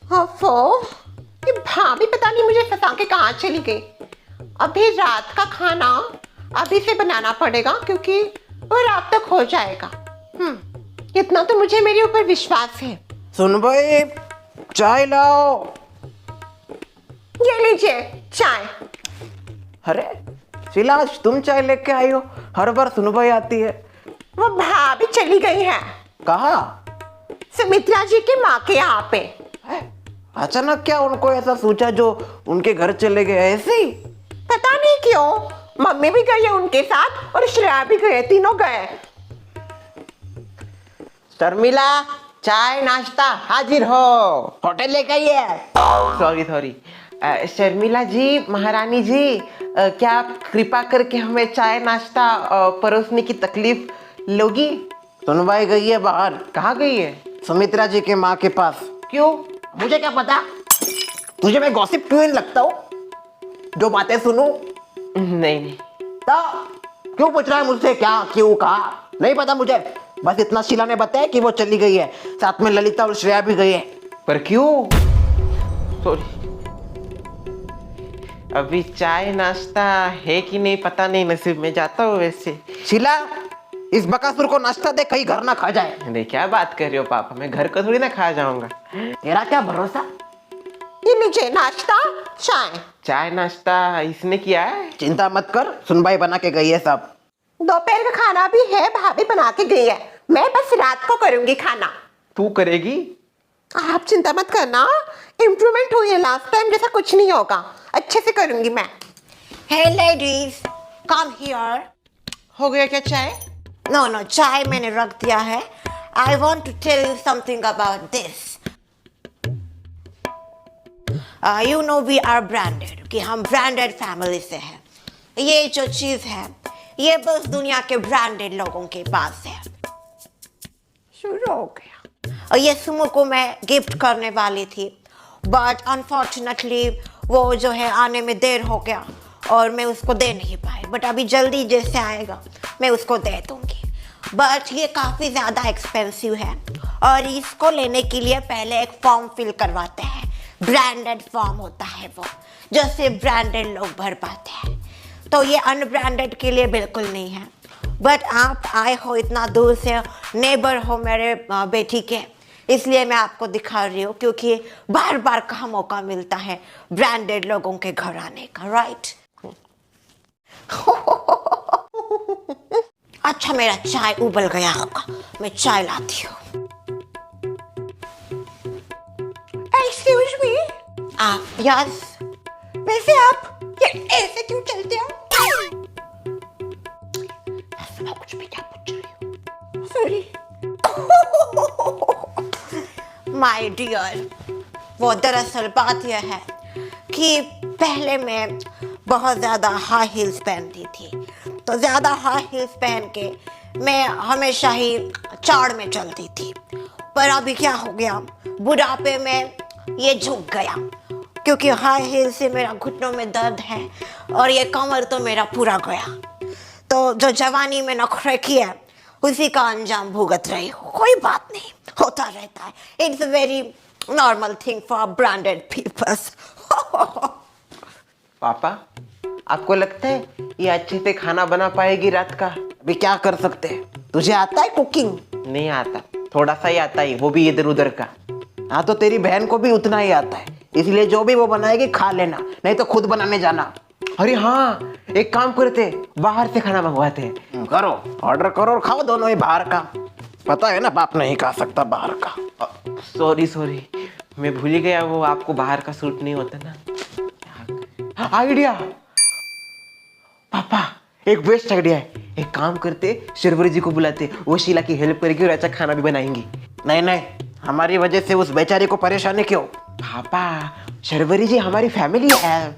अफो, ये भाभी पता नहीं मुझे फंसा के कहाँ चली गई। अभी रात का खाना अभी से बनाना पड़ेगा क्योंकि वो रात तक हो जाएगा। इतना तो मुझे मेरे ऊपर विश्वास है। सुन भाई, चाय लाओ। ये लीजिए चाय। अरे शीला, आज तुम चाय लेके आई हो? हर बार सुन भाई आती है। वो भाभी चली गई है। कहा? सुमित्रा जी की माँ के यहाँ पे। अचानक क्या उनको ऐसा सोचा जो उनके घर चले गए ऐसे ही? पता नहीं क्यों, मम्मी भी गई है उनके साथ और श्रेया भी गए, तीनों गए। शर्मिला, चाय नाश्ता हाजिर हो। होटल ले गई है। सॉरी शर्मिला जी, महारानी जी, क्या आप कृपा करके हमें चाय नाश्ता परोसने की तकलीफ लोगी? सुनवाई गई है बाहर। कहाँ गई है? सुमित्रा जी के माँ के पास। क्यों? मुझे क्या पता? तुझे मैं गॉसिप क्वीन लगता हूँ जो बातें सुनूं? नहीं। तो क्यों पूछ रहा है मुझसे क्या क्यों कहा? नहीं पता मुझे, बस इतना शीला ने बताया कि वो चली गई है, साथ में ललिता और श्रेया भी गई है। पर क्यों? सॉरी, अभी चाय नाश्ता है कि नहीं पता नहीं, नसीब में जाता हूँ वैसे। शीला, इस बकासुर को नाश्ता दे, कहीं घर ना खा जाए। अरे क्या बात कर रहे हो पापा, मैं घर का थोड़ी ना खा जाऊंगा। तेरा क्या भरोसा? ये लीजिए नाश्ता चाय। चाय नाश्ता इसने किया है? चिंता मत कर, सुनबाई बना के गई है सब। दोपहर का खाना भी है, भाभी बना के गई है। मैं बस रात को करूंगी खाना। तू करेगी? आप चिंता मत करना, इम्प्रूवमेंट हुई है, लास्ट टाइम जैसा कुछ नहीं होगा, अच्छे से करूंगी मैं। Hey ladies, come here. हो गया क्या चाय? No, चाय मैंने रख दिया है. I want to tell you something about this. You know we are branded, कि हम branded family से हैं. ये जो चीज है, ये बस दुनिया के branded लोगों के पास है. शुरू हो गया। और ये सुमो को मैं गिफ्ट करने वाली थी, बट अनफॉर्चुनेटली वो जो है आने में देर हो गया और मैं उसको दे नहीं पाई। बट अभी जल्दी जैसे आएगा मैं उसको दे दूंगी। बट ये काफ़ी ज़्यादा एक्सपेंसिव है और इसको लेने के लिए पहले एक फॉर्म फिल करवाते हैं। ब्रांडेड फॉर्म होता है वो, जो सिर्फ ब्रांडेड लोग भर पाते हैं। तो ये अनब्रांडेड के लिए बिल्कुल नहीं है। बट आप आए हो इतना दूर से, नेबर हो मेरे बेटी के, इसलिए मैं आपको दिखा रही हूँ, क्योंकि बार बार कहाँ मौका मिलता है ब्रांडेड लोगों के घर आने का, राइट? अच्छा, मेरा चाय उबल गया होगा, मैं चाय लाती हूँ। Excuse me. यस। वैसे आप ये ऐसे क्यों चलते हो? मैं कुछ भी क्या पूछ रही हूँ? सॉरी। माय डियर, वो दरअसल बात यह है कि पहले मैं बहुत ज़्यादा हाई हील्स पहनती थी, तो ज़्यादा हाई हील्स पहन के मैं हमेशा ही चाड़ में चलती थी। पर अभी क्या हो गया, बुढ़ापे में ये झुक गया, क्योंकि हाई हील से मेरा घुटनों में दर्द है और ये कमर तो मेरा पूरा गया। तो जो जवानी में नखरे किए उसी का अंजाम भुगत रही हूँ। कोई बात नहीं, होता रहता है। It's a very normal thing for branded peoples. पापा, आपको लगता है ये अच्छे से खाना बना पाएगी रात का? अभी क्या कर सकते हैं? तुझे आता है कुकिंग? नहीं आता, थोड़ा सा ही आता है, वो भी इधर उधर का। हाँ, तो तेरी बहन को भी उतना ही आता है, इसलिए जो भी वो बनाएगी खा लेना, नहीं तो खुद बनाने जाना। अरे हाँ, एक काम करते हैं, बाहर से खाना मंगवाते हैं। करो, ऑर्डर करो और खाओ दोनों ही बाहर का। पता है ना, बाप नहीं खा सकता बाहर का। सॉरी, मैं भूल ही गया, वो आपको बाहर का सूट नहीं होता ना। आइडिया पापा, एक बेस्ट आइडिया है। एक काम करते, शर्वरी जी को बुलाते, वो शीला की हेल्प करेगी और अच्छा खाना भी बनाएंगी। नहीं, हमारी वजह से उस बेचारी को परेशानी क्यों? पापा, शर्वरी जी हमारी फैमिली है,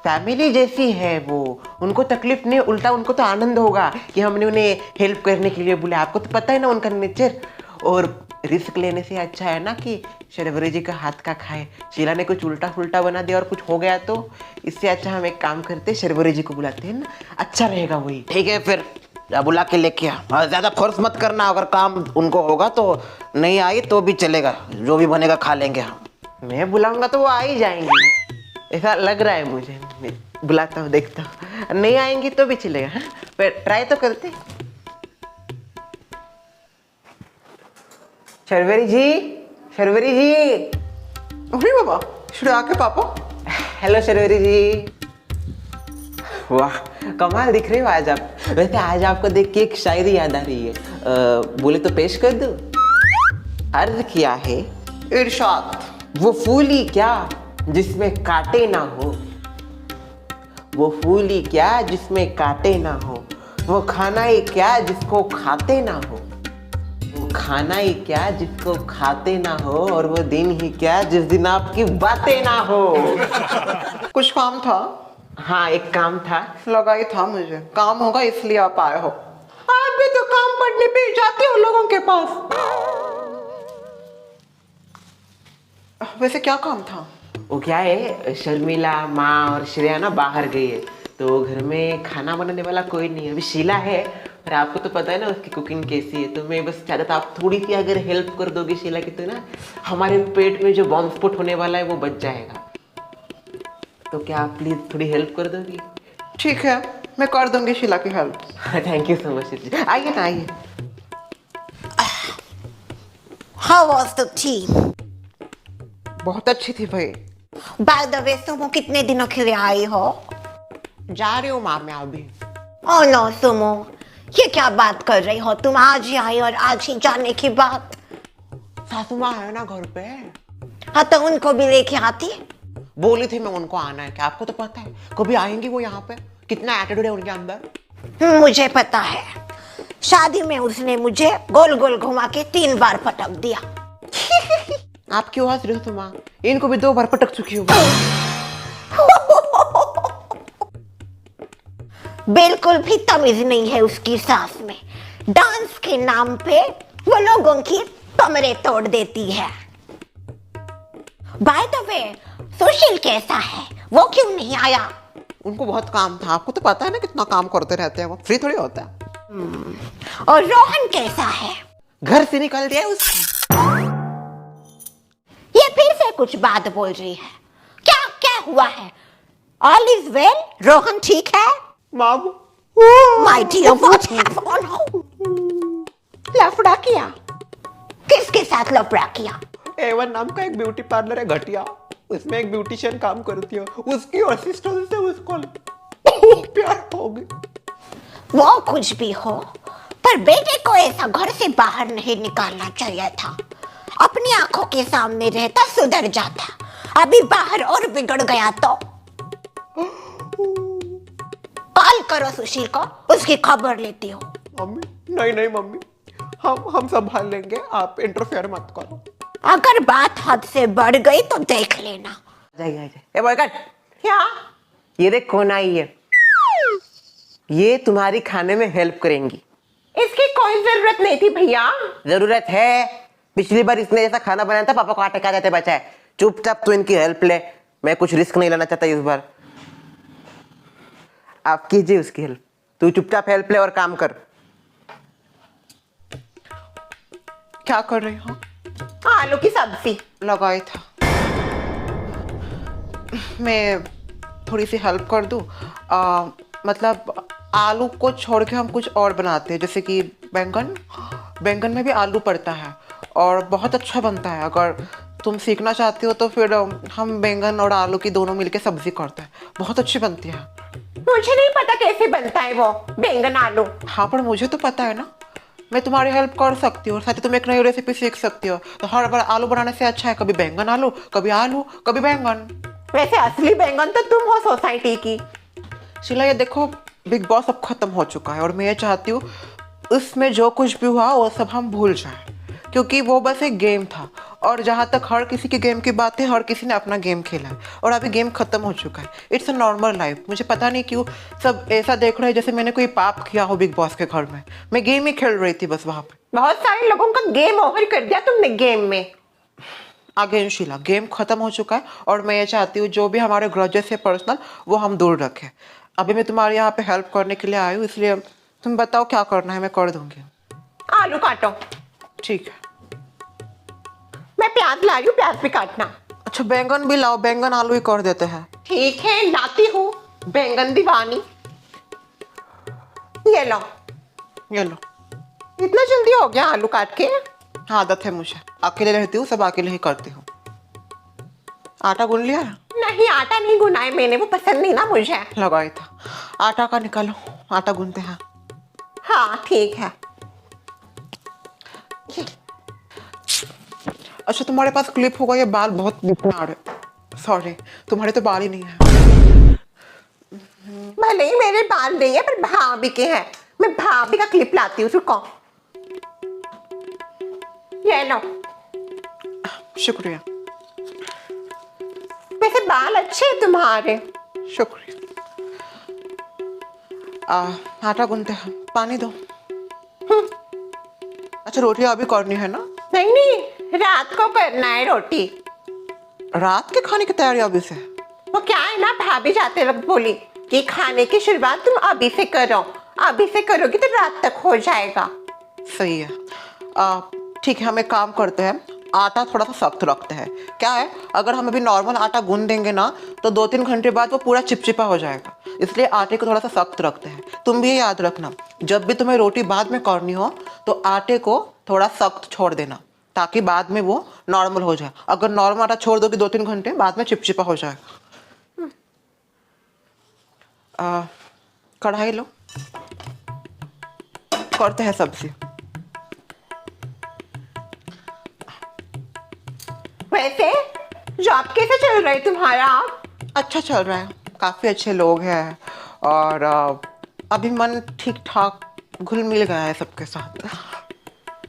फैमिली जैसी है वो, उनको तकलीफ नहीं, उल्टा उनको तो आनंद होगा कि हमने उन्हें हेल्प करने के लिए बुलाया। आपको तो पता है ना उनका नेचर। और रिस्क लेने से अच्छा है ना कि शर्वरी जी का हाथ का खाए। शीला ने कुछ उल्टा फुल्टा बना दिया और कुछ हो गया तो इससे अच्छा हम एक काम करते, शर्वरी जी को बुलाते हैं ना, अच्छा रहेगा वही। ठीक है, फिर जा बुला के लेके आ। ज्यादा फोर्स मत करना, अगर काम उनको होगा तो नहीं आई तो भी चलेगा, जो भी बनेगा खा लेंगे हम। मैं बुलाऊंगा तो वो आ ही जाएंगी, ऐसा लग रहा है मुझे। मैं बुलाता हूँ, देखता हूँ, नहीं आएंगी तो भी चलेगा। हाँ? पर ट्राई तो करते। शर्वरी जी, शर्वरी जी। अरे बाबा, श्रेया के पापा। हेलो शर्वरी जी। वाह, कमाल दिख रहे हो आज आप। वैसे आज आपको देख के एक शायरी याद आ रही है, बोले तो पेश कर दूं। अर्ज किया है इरशाद। वो फूल ही क्या जिसमें कांटे ना हो, वो फूल ही क्या जिसमें कांटे ना हो, वो खाना ही क्या जिसको खाते ना हो, वो खाना ही क्या जिसको खाते ना हो, और वो दिन ही क्या जिस दिन आपकी बातें ना हो। कुछ काम था? हाँ, एक काम था। लगा ही था मुझे काम होगा, इसलिए आप आए हो। आप भी तो काम पढ़ने पे जाते हो लोगों के पास। वैसे क्या काम था? वो क्या है, शर्मिला माँ और श्रेया ना बाहर गई है, तो घर में खाना बनाने वाला कोई नहीं है। अभी शीला है, और आपको तो पता है ना उसकी कुकिंग कैसी है, तो मैं बस चाहता था आप थोड़ी सी अगर हेल्प कर दोगे शीला की, तो ना हमारे पेट में जो बॉम्ब स्फोट होने वाला है वो बच जाएगा। तो क्या आप प्लीज थोड़ी हेल्प कर दोगी? ठीक है, मैं कर दूंगी शीला की help. Thank you so much. आइए ना, आइए। How was the tea? बहुत अच्छी थी भाई। By the way, सुमो कितने दिनों के लिए आई हो? जा रही हूँ माँ मैं अभी। Oh no, सुमो, ये क्या बात कर रही हो तुम? आज ही आई और आज ही जाने की बात। सासू माँ है ना घर पे। हाँ, तो उनको भी लेके आती। बोली थी मैं उनको आना है, क्या आपको तो पता है कभी आएंगी वो यहाँ पे? कितना एटीट्यूड है उनके अंदर। मुझे पता है, शादी में उसने मुझे गोल गोल घुमा के 3 बार पटक दिया। आप क्यों हंस रहे हो तुम? इनको भी 2 बार पटक चुकी हो। बिल्कुल भी तमीज नहीं है उसकी सास में। डांस के नाम पे वो लोगों की कमरे तोड़ देती है। बाय द वे, सुशील कैसा है? वो क्यों नहीं आया? उनको बहुत काम था, आपको तो पता है ना कितना काम करते रहते हैं, वो फ्री थोड़ी होता है। और रोहन कैसा है? घर से निकल दिया उसको। ये फिर से कुछ बात बोल रही है। क्या क्या हुआ है? All is well? रोहन ठीक है? Mom, my dear, what have on? लफड़ा किया। किसके साथ लफड़ा किया? A1 नाम का एक ब्यूटी पार्लर है घटिया, उसमें एक ब्यूटिशियन काम करती है, उसकी असिस्टेंट से उसको प्यार हो गई। वो कुछ भी हो, पर बेटे को ऐसा घर से बाहर नहीं निकालना चाहिए था। अपनी आंखों के सामने रहता सुधर जाता। अभी बाहर और बिगड़ गया तो। कॉल करो सुशील को, उसकी खबर लेती हूँ। मम्मी नहीं नहीं मम्मी, हम संभाल लेंगे, आप इंटरफेयर मत करो। अगर बात हद से बढ़ गई तो देख लेना। जाइए, आइए। ए बॉयकट, क्या? ये देख कौन आई है। ये तुम्हारी खाने में हेल्प करेंगी। इसकी कोई जरूरत नहीं थी भैया। जरूरत है, पिछली बार इसने जैसा खाना बनाया था पापा को आटे खा जाते बचा है। चुपचाप तो इनकी हेल्प ले, मैं कुछ रिस्क नहीं लेना चाहता इस बार। आप कीजिए उसकी हेल्प, तू चुपचाप हेल्प ले और काम कर। क्या कर रही हो? आलू की सब्जी लगाई था। मैं थोड़ी सी हेल्प कर दूं? मतलब आलू को छोड़ के हम कुछ और बनाते हैं, जैसे कि बैंगन में भी आलू पड़ता है और बहुत अच्छा बनता है। अगर तुम सीखना चाहती हो तो फिर हम बैंगन और आलू की दोनों मिलके सब्जी करते हैं, बहुत अच्छी बनती है। मुझे नहीं पता कैसे बनता है वो बैंगन आलू। हाँ, पर मुझे तो पता है ना, मैं तुम्हारी हेल्प कर सकती हूँ, साथ ही तुम एक नई रेसिपी सीख सकती हो। तो हर बार आलू बनाने से अच्छा है कभी बैंगन आलू, कभी बैंगन। वैसे असली बैंगन तो तुम हो सोसाइटी की। शीला, ये देखो बिग बॉस अब खत्म हो चुका है और मैं ये चाहती हूँ उसमें जो कुछ भी हुआ वो सब हम भूल जाएं, क्योंकि वो बस एक गेम था। और जहाँ तक हर किसी के गेम की बात है, हर किसी ने अपना गेम खेला है और अभी गेम खत्म हो चुका है। It's a normal life. मुझे पता नहीं क्यों सब ऐसा देख रहे हैं जैसे मैंने कोई पाप किया हो बिग बॉस के घर में। मैं गेम ही खेल रही थी बस वहाँ पे। बहुत सारे लोगों का गेम ओवर कर दिया तुमने गेम में। अगेन शीला, गेम खत्म हो चुका है और मैं ये चाहती हूँ जो भी हमारे ग्रजेस है पर्सनल, वो हम दूर रखें। अभी मैं तुम्हारे यहाँ पे हेल्प करने के लिए आई हूँ, इसलिए तुम बताओ क्या करना है, मैं कर दूंगी। आलू काटो। ठीक है। मैं प्याज ला रही हूँ, प्याज भी काटना। अच्छा बैंगन भी लाओ, बैंगन आलू ही कर देते हैं। ठीक है लाती हूँ बैंगन दीवानी। ये लो। ये लो। इतना जल्दी हो गया आलू काट के? आदत है मुझे, अकेले रहती हूँ, सब अकेले ही करती हूँ। आटा गूंद लिया है? नहीं आटा नहीं गुना है मैंने, वो पसंद नहीं ना मुझे। लगाई था। आटा का निकालो, आटा गूंदते हैं। हाँ ठीक है। अच्छा तुम्हारे पास क्लिप होगा, ये बाल बहुत दिखने आ रहे। सॉरी, तुम्हारे तो बाल ही नहीं है। भले ही मेरे बाल नहीं है पर भाभी के हैं, मैं भाभी का क्लिप लाती हूँ। रुको, ये लो। शुक्रिया। वैसे बाल अच्छे हैं तुम्हारे। शुक्रिया। आटा गूंदते हैं, पानी दो। अच्छा रोटी अभी करनी है ना? नहीं नहीं, रात को करना है रोटी। रात के खाने की तैयारी अभी से? वो क्या है ना, भाभी जाते वक्त बोली कि खाने की शुरुआत तुम अभी से करो, अभी से करोगी तो रात तक हो जाएगा। सही है। ठीक है, हम एक काम करते हैं, आटा थोड़ा सा सख्त रखते हैं। क्या है, अगर हम अभी नॉर्मल आटा गूंद देंगे ना तो 2-3 घंटे बाद वो पूरा चिपचिपा हो जाएगा, इसलिए आटे को थोड़ा सा सख्त रखते हैं। तुम भी ये याद रखना, जब भी तुम्हें रोटी बाद में करनी हो तो आटे को थोड़ा सख्त छोड़ देना, ताकि बाद में वो नॉर्मल हो जाए। अगर नॉर्मल आटा छोड़ दोगे 2-3 घंटे बाद में चिपचिपा हो जाएगा। कढ़ाई लो, करते हैं सब्जी। वैसे जॉब कैसे चल रहा है तुम्हारा? अच्छा चल रहा है, काफ़ी अच्छे लोग हैं और अभी मन ठीक ठाक घुल मिल गया है सबके साथ।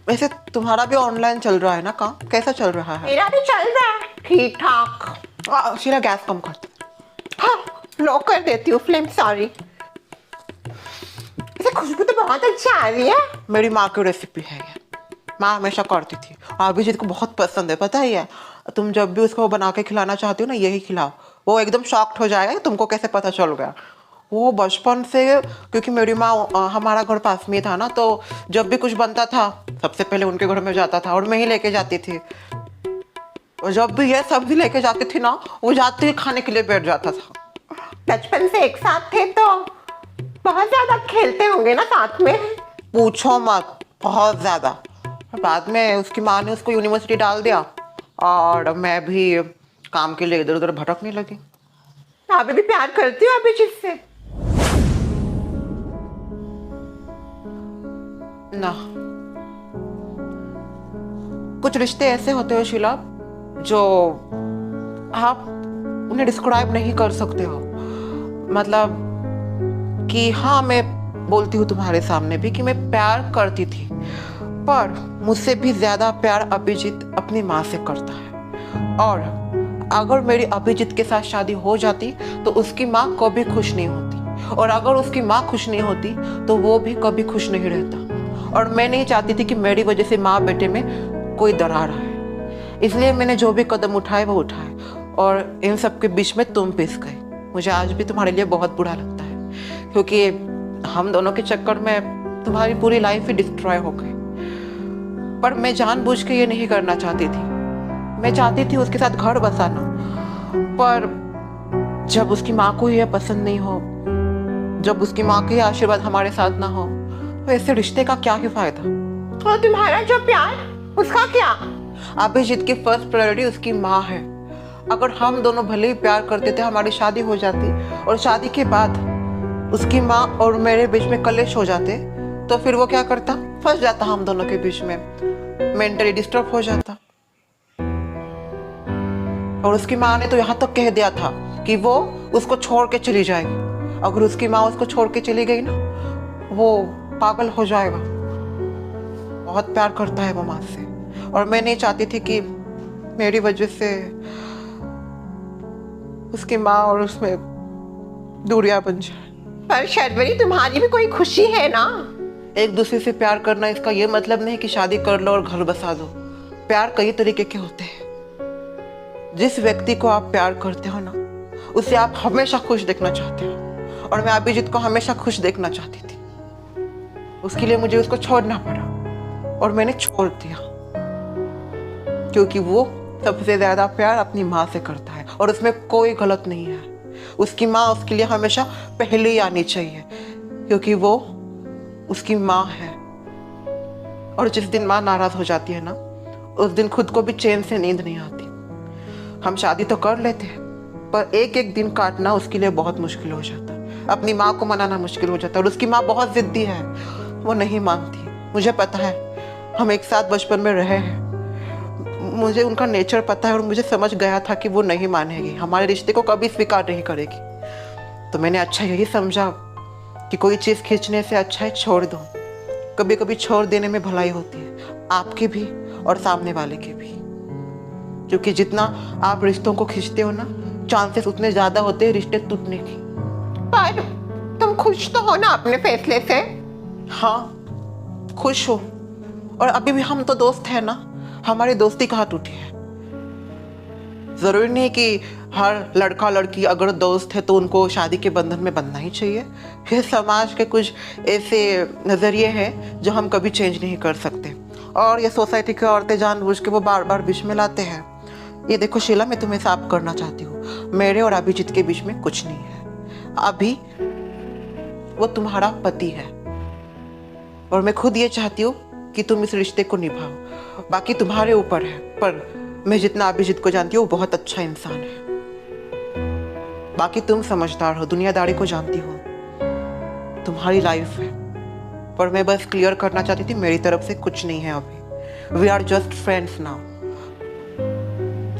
वैसे तुम्हारा भी ऑनलाइन चल रहा है ना काम, कैसा चल रहा है? मेरा भी चल रहा है ठीक ठाक। शीला गैस कम कर दे। हाँ लो कर देती हूँ फ्लेम, सॉरी। इसे खुशबू तो बहुत अच्छी आ रही है। मेरी माँ की रेसिपी है ये, माँ हमेशा करती थी और अभिजीत को बहुत पसंद है, पता ही है। तुम जब भी उसको बना के खिलाना चाहती हो ना यही खिलाओ, वो एकदम शॉक्ड हो जाएगा तुमको कैसे पता चल गया। वो बचपन से, क्योंकि मेरी माँ, हमारा घर पास में था ना, तो जब भी कुछ बनता था सबसे पहले उनके घर में जाता था और मैं ही लेके जाती थी। और जब भी ये सब्जी लेके जाती थी ना, वो जाते ही खाने के लिए बैठ जाता था। बचपन से एक साथ थे तो बहुत ज्यादा खेलते होंगे ना साथ में। पूछो मत, बहुत ज़्यादा। बाद में उसकी माँ ने उसको यूनिवर्सिटी डाल दिया और मैं भी काम के लिए इधर उधर भटकने लगी। अभी भी प्यार करती हो अभिजीत से? ना, कुछ रिश्ते ऐसे होते हो शीला जो आप उन्हें डिस्क्राइब नहीं कर सकते हो। मतलब कि हाँ, मैं बोलती हूँ तुम्हारे सामने भी कि मैं प्यार करती थी, पर मुझसे भी ज्यादा प्यार अभिजीत अपनी माँ से करता है। और अगर मेरी अभिजीत के साथ शादी हो जाती तो उसकी माँ कभी खुश नहीं होती, और अगर उसकी माँ खुश नहीं होती तो वो भी कभी खुश नहीं रहता। और मैं नहीं चाहती थी कि मेरी वजह से माँ बेटे में कोई दरार आए, इसलिए मैंने जो भी कदम उठाए वो उठाए, और इन सब के बीच में तुम पिस गई। मुझे आज भी तुम्हारे लिए बहुत बुरा लगता है, क्योंकि हम दोनों के चक्कर में तुम्हारी पूरी लाइफ ही डिस्ट्रॉय हो गई। पर मैं जानबूझ के ये नहीं करना चाहती थी, मैं चाहती थी उसके साथ घर बसाना, पर जब उसकी माँ को यह पसंद नहीं हो, जब उसकी माँ के आशीर्वाद हमारे साथ ना हो, तो ऐसे रिश्ते का क्या ही फायदा। और तुम्हारा जो प्यार, उसका क्या? अभिजीत की फर्स्ट प्रायोरिटी उसकी माँ है। अगर हम दोनों भले ही प्यार करते थे, हमारी शादी हो जाती और शादी के बाद उसकी माँ और मेरे बीच में कलेश हो जाते, तो फिर वो क्या करता, फंस जाता हम दोनों के बीच में, मेंटली डिस्टर्ब हो जाता। और उसकी माँ ने तो यहाँ तक कह दिया था कि वो उसको छोड़ के चली जाएगी। अगर उसकी माँ उसको छोड़ के चली गई ना, वो पागल हो जाएगा। बहुत प्यार करता है वो माँ से, और मैं नहीं चाहती थी कि मेरी वजह से उसकी माँ और उसमें दूरियां बन जाए। पर शर्वरी, तुम्हारी भी कोई खुशी है ना? एक दूसरे से प्यार करना, इसका ये मतलब नहीं कि शादी कर लो और घर बसा दो। प्यार कई तरीके के होते हैं। जिस व्यक्ति को आप प्यार करते हो ना, उसे आप हमेशा खुश देखना चाहते हो, और मैं अभिजीत को हमेशा खुश देखना चाहती थी। उसके लिए मुझे उसको छोड़ना पड़ा, और मैंने छोड़ दिया, क्योंकि वो सबसे ज्यादा प्यार अपनी माँ से करता है और उसमें कोई गलत नहीं है। उसकी माँ उसके लिए हमेशा पहले ही आनी चाहिए क्योंकि वो उसकी माँ है। और जिस दिन माँ नाराज हो जाती है ना, उस दिन खुद को भी चैन से नींद नहीं आती। हम शादी तो कर लेते हैं पर एक एक दिन काटना उसके लिए बहुत मुश्किल हो जाता है। अपनी माँ को मनाना मुश्किल हो जाता है और उसकी माँ बहुत जिद्दी है, वो नहीं मानती। मुझे पता है, हम एक साथ बचपन में रहे हैं, मुझे उनका नेचर पता है और मुझे समझ गया था कि वो नहीं मानेगी, हमारे रिश्ते को कभी स्वीकार नहीं करेगी। तो मैंने अच्छा यही समझा कि कोई चीज़ खींचने से अच्छा है छोड़ दो। कभी कभी छोड़ देने में भलाई होती है, आपकी भी और सामने वाले की भी। क्योंकि जितना आप रिश्तों को खींचते हो ना, चांसेस उतने ज़्यादा होते हैं रिश्ते टूटने की। पर तुम खुश तो हो ना अपने फैसले से? हाँ, खुश हो। और अभी भी हम तो दोस्त हैं ना, हमारी दोस्ती कहाँ टूटी है। जरूरी नहीं कि हर लड़का लड़की अगर दोस्त है तो उनको शादी के बंधन में बंधना ही चाहिए। ये समाज के कुछ ऐसे नज़रिए हैं जो हम कभी चेंज नहीं कर सकते और ये सोसाइटी की औरतें जानबूझ के वो बार बार बीच में लाते हैं। ये देखो शीला, मैं तुम्हें साफ करना चाहती हूँ, मेरे और अभिजीत के बीच में कुछ नहीं है। अभी वो तुम्हारा पति है और मैं खुद ये चाहती हूँ कि तुम इस रिश्ते को निभाओ। बाकी तुम्हारे ऊपर है, पर मैं जितना अभिजीत को जानती हूँ वो बहुत अच्छा इंसान है। बाकी तुम समझदार हो, दुनियादारी को जानती हो, तुम्हारी लाइफ है। पर मैं बस क्लियर करना चाहती थी, मेरी तरफ से कुछ नहीं है अभी। We are just friends now.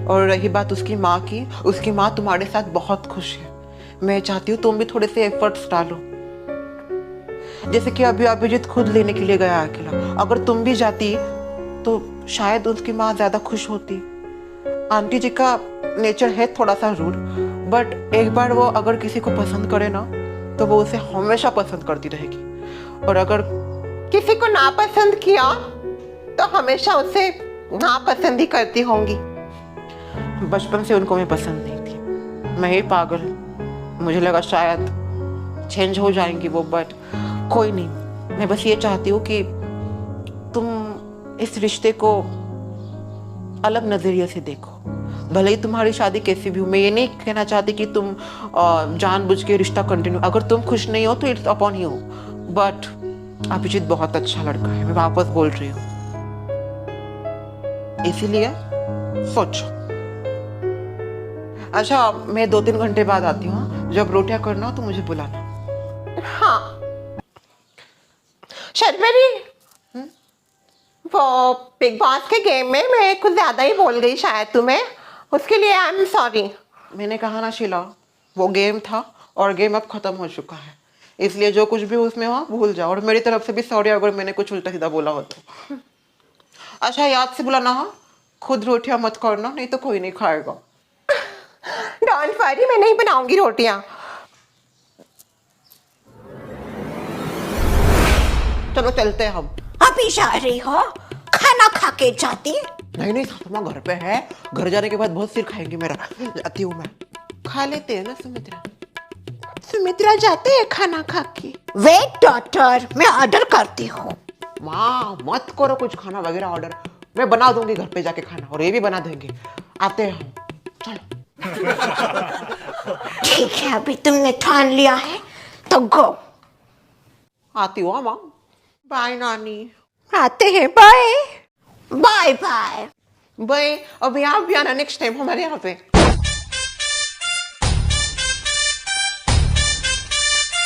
और रही बात उसकी माँ की, उसकी माँ तुम्हारे साथ बहुत खुश है। मैं चाहती हूँ तुम भी थोड़े से एफर्ट्स डालो। जैसे कि अभी अभिजीत खुद लेने के लिए गया अकेला, अगर तुम भी जाती तो शायद उसकी माँ ज्यादा खुश होती। आंटी जी का नेचर है थोड़ा सा रूड, बट एक बार वो अगर किसी को पसंद करे ना तो वो उसे हमेशा पसंद करती रहेगी। और अगर किसी को नापसंद किया तो हमेशा उसे नापसंद ही करती होंगी। बचपन से उनको मैं पसंद नहीं थी, मैं ही पागल। मुझे लगा शायद चेंज हो जाएंगी वो, बट कोई नहीं। मैं बस ये चाहती हूँ कि तुम इस रिश्ते को अलग नजरिए से देखो। भले ही तुम्हारी शादी कैसी भी हो, मैं ये नहीं कहना चाहती कि तुम जानबूझ के रिश्ता कंटिन्यू। अगर तुम खुश नहीं हो तो it's upon you, but Abhijit बहुत अच्छा लड़का है, मैं वापस बोल रही हूँ। इसीलिए सोचो। अच्छा, मैं 2-3 घंटे बाद आती हूँ, जब रोटियां करना हो तो मुझे बुलाना। हाँ शर्वरी, वो बिग बॉस के गेम में मैं कुछ ज्यादा ही बोल गई शायद तुम्हें, उसके लिए आई एम सॉरी। मैंने कहा ना शीला, वो गेम था और गेम अब खत्म हो चुका है, इसलिए जो कुछ भी उसमें हो भूल जाओ। और मेरी तरफ से भी सॉरी अगर मैंने कुछ उल्टा सीधा बोला हो तो। अच्छा, याद से बुलाना, हाँ, खुद रोटियां मत करना, नहीं तो कोई नहीं खाएगा। डोंट वरी, मैं नहीं बनाऊंगी रोटियां। चलो चलते हैं हम। अभी जा रही हो? खाना खा के जाती। नहीं, सासू घर पे है, घर जाने के बाद बहुत सिर खाएंगे मेरा। आती हूँ मैं। खा लेते हैं ना सुमित्रा। सुमित्रा जाते हैं खाना खा के। वेट डॉटर, मैं ऑर्डर करती हूँ। माँ मत करो कुछ खाना वगैरह ऑर्डर, मैं बना दूंगी घर पे जाके खाना, और ये भी बना देंगे। आते हैं हम, चलो। ठीक है, अभी तुमने ठान लिया है तो गो। आती हूँ माँ। बाय नानी। आते हैं, बाय बाय बाय। बाय। अभी आप भी आना नेक्स्ट टाइम हमारे यहाँ पे।